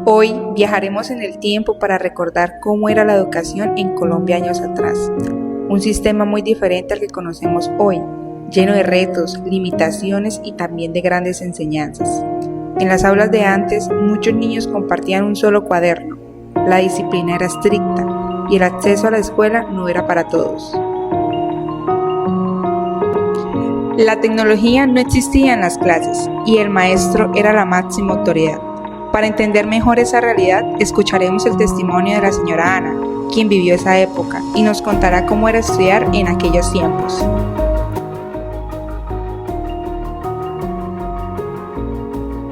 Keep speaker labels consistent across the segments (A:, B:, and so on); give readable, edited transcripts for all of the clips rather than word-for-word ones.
A: Hoy viajaremos en el tiempo para recordar cómo era la educación en Colombia años atrás. Un sistema muy diferente al que conocemos hoy, lleno de retos, limitaciones y también de grandes enseñanzas. En las aulas de antes, muchos niños compartían un solo cuaderno, la disciplina era estricta y el acceso a la escuela no era para todos. La tecnología no existía en las clases y el maestro era la máxima autoridad. Para entender mejor esa realidad, escucharemos el testimonio de la señora Ana, quien vivió esa época, y nos contará cómo era estudiar en aquellos tiempos.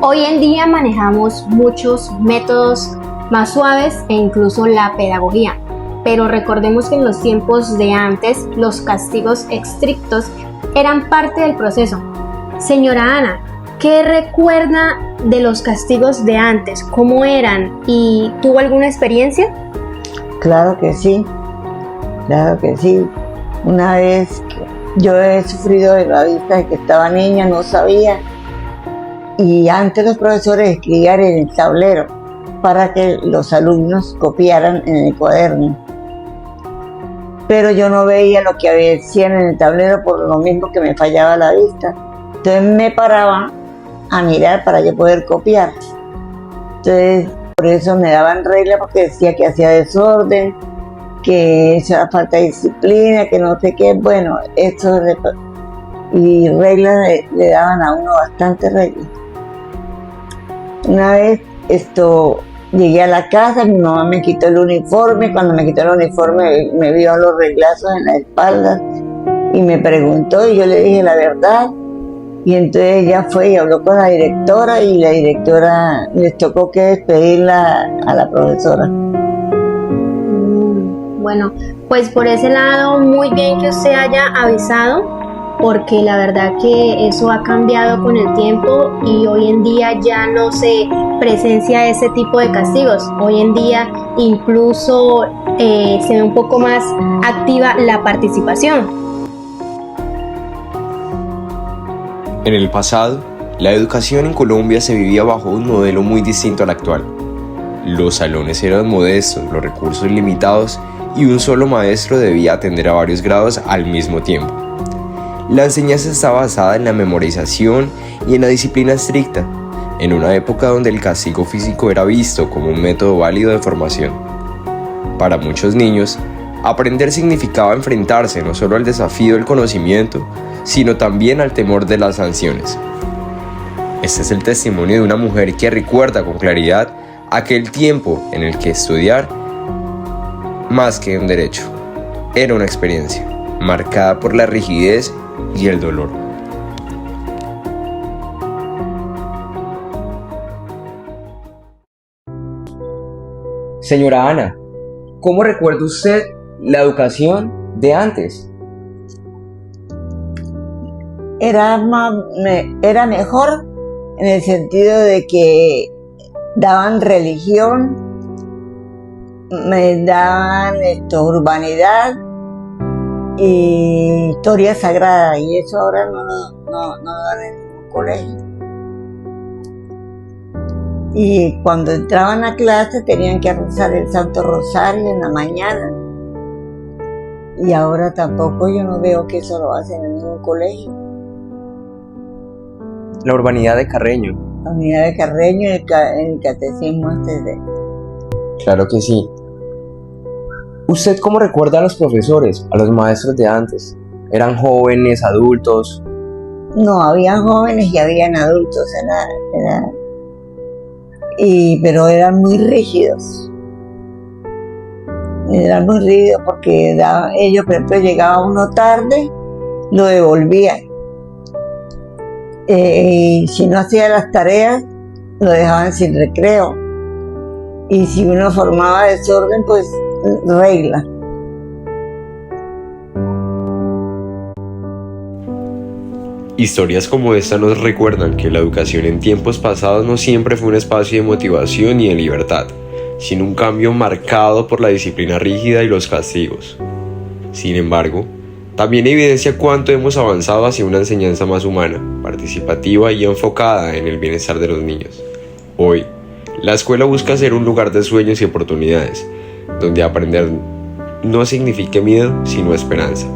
B: Hoy en día manejamos muchos métodos más suaves e incluso la pedagogía, pero recordemos que en los tiempos de antes los castigos estrictos eran parte del proceso. Señora Ana, ¿qué recuerda de los castigos de antes? ¿Cómo eran? ¿Y tuvo alguna experiencia?
C: Claro que sí. Una vez yo he sufrido de la vista de que estaba niña, no sabía. Y antes los profesores escribían en el tablero para que los alumnos copiaran en el cuaderno. Pero yo no veía lo que decían en el tablero por lo mismo que me fallaba la vista. Entonces me paraba a mirar para yo poder copiar. Entonces por eso me daban reglas porque decía que hacía desorden, que eso era falta de disciplina, que no sé qué. Bueno, y reglas le daban a uno bastante reglas. Una vez llegué a la casa, mi mamá me quitó el uniforme. Cuando me quitó el uniforme me vio los reglazos en la espalda y me preguntó y yo le dije la verdad. Y entonces ella fue y habló con la directora y la directora les tocó que despedirla a la profesora.
B: Bueno, pues por ese lado muy bien que usted haya avisado, porque la verdad que eso ha cambiado con el tiempo y hoy en día ya no se presencia ese tipo de castigos. Hoy en día incluso se ve un poco más activa la participación.
D: En el pasado, la educación en Colombia se vivía bajo un modelo muy distinto al actual. Los salones eran modestos, los recursos limitados y un solo maestro debía atender a varios grados al mismo tiempo. La enseñanza estaba basada en la memorización y en la disciplina estricta, en una época donde el castigo físico era visto como un método válido de formación. Para muchos niños, aprender significaba enfrentarse no solo al desafío del conocimiento, sino también al temor de las sanciones. Este es el testimonio de una mujer que recuerda con claridad aquel tiempo en el que estudiar, más que un derecho, era una experiencia marcada por la rigidez y el dolor.
E: Señora Ana, ¿cómo recuerda usted la educación de antes?
C: Era mejor en el sentido de que daban religión, me daban urbanidad y historia sagrada, y eso ahora no dan en ningún colegio. Y cuando entraban a clase tenían que rezar el Santo Rosario en la mañana, y ahora tampoco, yo no veo que eso lo hacen en ningún colegio.
E: La urbanidad de Carreño.
C: La unidad de Carreño, el catecismo
E: Claro que sí. ¿Usted cómo recuerda a los profesores, a los maestros de antes? ¿Eran jóvenes, adultos?
C: No, habían jóvenes y habían adultos, pero eran muy rígidos. Eran muy rígidos porque ellos, por ejemplo, llegaba uno tarde, lo devolvían. Y si no hacía las tareas, lo dejaban sin recreo. Y si uno formaba desorden, pues regla.
D: Historias como esta nos recuerdan que la educación en tiempos pasados no siempre fue un espacio de motivación y de libertad, sino un cambio marcado por la disciplina rígida y los castigos. Sin embargo, también evidencia cuánto hemos avanzado hacia una enseñanza más humana, participativa y enfocada en el bienestar de los niños. Hoy, La escuela busca ser un lugar de sueños y oportunidades, donde aprender no signifique miedo, sino esperanza.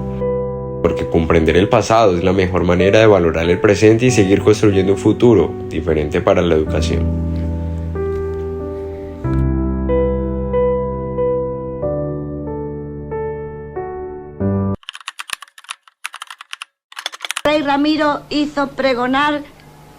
D: Porque comprender el pasado es la mejor manera de valorar el presente y seguir construyendo un futuro diferente para la educación.
F: Rey Ramiro hizo pregonar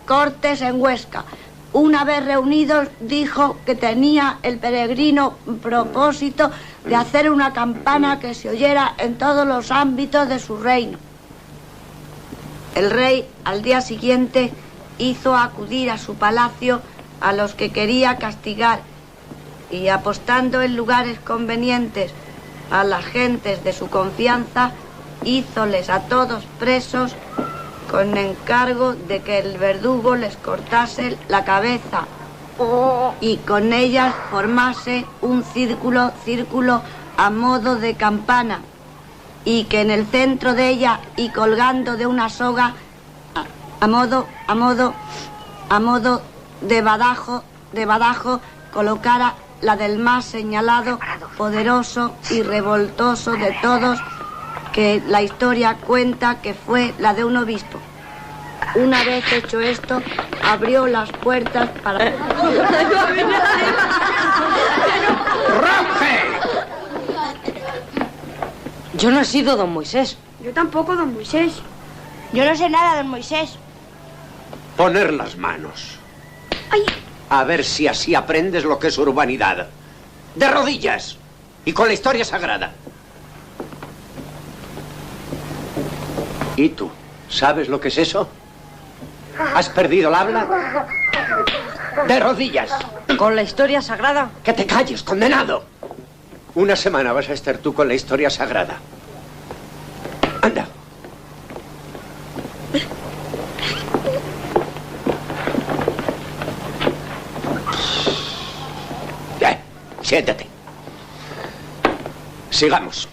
F: Cortes en Huesca. Una vez reunidos dijo que tenía el peregrino propósito de hacer una campana que se oyera en todos los ámbitos de su reino. El rey al día siguiente hizo acudir a su palacio a los que quería castigar y, apostando en lugares convenientes a las gentes de su confianza, hízoles a todos presos con encargo de que el verdugo les cortase la cabeza y con ellas formase un círculo a modo de campana, y que en el centro de ella y colgando de una soga a modo de badajo colocara la del más señalado, poderoso y revoltoso de todos, que la historia cuenta que fue la de un obispo. Una vez hecho esto, abrió las puertas para...
G: ¡Rompe!
H: Yo no he sido don Moisés.
I: Yo tampoco, don Moisés.
F: Yo no sé nada, don Moisés.
G: Poner las manos.
I: ¡Ay!
G: A ver si así aprendes lo que es urbanidad. De rodillas. Y con la historia sagrada. ¿Y tú? ¿Sabes lo que es eso? ¿Has perdido el habla? De rodillas.
H: ¿Con la historia sagrada?
G: ¡Que te calles, condenado! Una semana vas a estar tú con la historia sagrada. Anda. Siéntate. Sigamos.